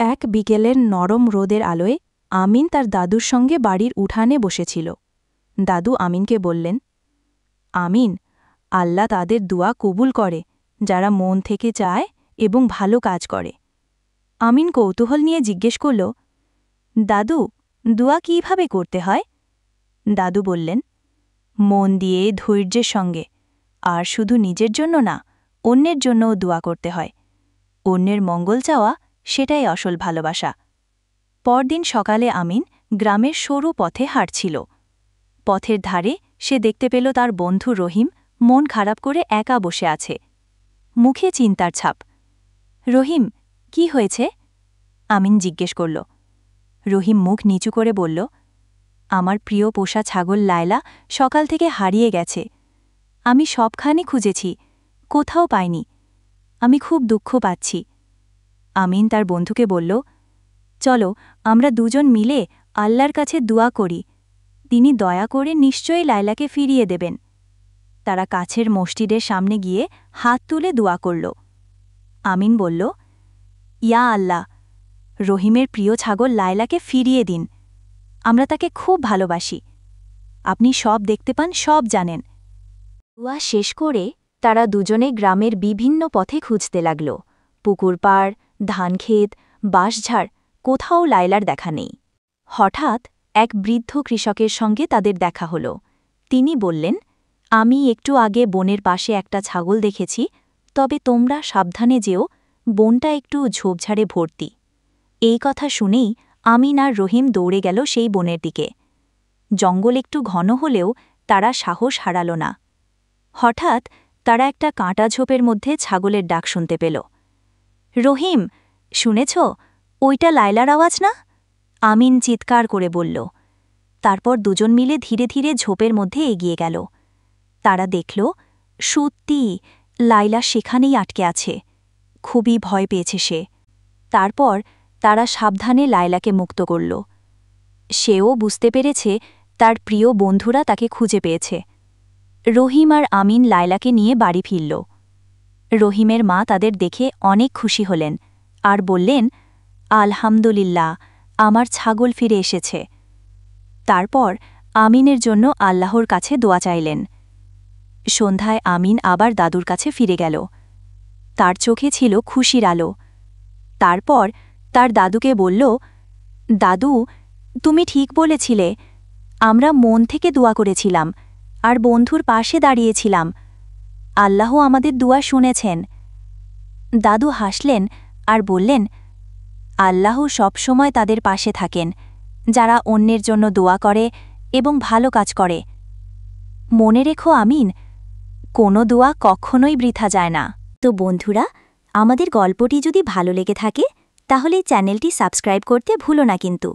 এক বিকেলের নরম রোদের আলোয় আমিন তার দাদুর সঙ্গে বাড়ির উঠানে বসেছিল। দাদু আমিনকে বললেন, আমিন, আল্লাহ তাদের দোয়া কবুল করে যারা মন থেকে চায় এবং ভালো কাজ করে। আমিন কৌতূহল নিয়ে জিজ্ঞেস করল, দাদু, দোয়া কিভাবে করতে হয়? দাদু বললেন, মন দিয়ে ধৈর্যের সঙ্গে, আর শুধু নিজের জন্য না, অন্যের জন্যও দোয়া করতে হয়। অন্যের মঙ্গল চাওয়া, সেটাই আসল ভালোবাসা। পরদিন সকালে আমিন গ্রামের সরু পথে হাঁটছিল। পথের ধারে সে দেখতে পেল তার বন্ধু রহিম মন খারাপ করে একা বসে আছে, মুখে চিন্তার ছাপ। রহিম, কি হয়েছে? আমিন জিজ্ঞেস করল। রহিম মুখ নিচু করে বলল, আমার প্রিয় পোষা ছাগল লায়লা সকাল থেকে হারিয়ে গেছে। আমি সবখানে খুঁজেছি, কোথাও পাইনি। আমি খুব দুঃখ পাচ্ছি। আমিন তার বন্ধুকে বলল, চলো আমরা দুজন মিলে আল্লাহর কাছে দোয়া করি, তিনি দয়া করে নিশ্চয়ই লায়লাকে ফিরিয়ে দেবেন। তারা কাছের মসজিদের সামনে গিয়ে হাত তুলে দোয়া করল। আমিন বলল, ইয়া আল্লাহ, রহিমের প্রিয় ছাগল লায়লাকে ফিরিয়ে দিন। আমরা তাকে খুব ভালোবাসি। আপনি সব দেখতে পান, সব জানেন। দোয়া শেষ করে তারা দুজনে গ্রামের বিভিন্ন পথে খুঁজতে লাগল। পুকুর পাড়, ধানক্ষেত, বাঁশঝাড়, কোথাও লায়লার দেখা নেই। হঠাৎ এক বৃদ্ধ কৃষকের সঙ্গে তাদের দেখা হল। তিনি বললেন, আমি একটু আগে বনের পাশে একটা ছাগল দেখেছি, তবে তোমরা সাবধানে যেও, বনটা একটু ঝোপঝাড়ে ভর্তি। এই কথা শুনেই আমিন আর রহিম দৌড়ে গেল সেই বনের দিকে। জঙ্গল একটু ঘন হলেও তারা সাহস হারাল না। হঠাৎ তারা একটা কাঁটা ঝোপের মধ্যে ছাগলের ডাক শুনতে পেল। রহিম, শুনেছ, ওইটা লায়লার আওয়াজ না? আমিন চিৎকার করে বলল। তারপর দুজন মিলে ধীরে ধীরে ঝোপের মধ্যে এগিয়ে গেল। তারা দেখল, সত্যি লায়লা সেখানেই আটকে আছে। খুবই ভয় পেয়েছে সে। তারপর তারা সাবধানে লায়লাকে মুক্ত করল। সেও বুঝতে পেরেছে তার প্রিয় বন্ধুরা তাকে খুঁজে পেয়েছে। রহিম আর আমিন লায়লাকে নিয়ে বাড়ি ফিরল। রহিমের মা তাদের দেখে অনেক খুশি হলেন আর বললেন, আলহামদুলিল্লাহ, আমার ছাগল ফিরে এসেছে। তারপর আমিনের জন্য আল্লাহর কাছে দোয়া চাইলেন। সন্ধ্যায় আমিন আবার দাদুর কাছে ফিরে গেল। তার চোখে ছিল খুশির আলো। তারপর তার দাদুকে বলল, দাদু, তুমি ঠিক বলেছিলে। আমরা মন থেকে দোয়া করেছিলাম আর বন্ধুর পাশে দাঁড়িয়েছিলাম। আল্লাহ আমাদের দোয়া শুনেছেন। দাদু হাসলেন আর বললেন, আল্লাহ সবসময় তাদের পাশে থাকেন যারা অন্যের জন্য দোয়া করে এবং ভালো কাজ করে। মনে রেখো আমিন, কোনো দোয়া কখনোই বৃথা যায় না। তো বন্ধুরা, আমাদের গল্পটি যদি ভালো লেগে থাকে তাহলে চ্যানেলটি সাবস্ক্রাইব করতে ভুলো না কিন্তু।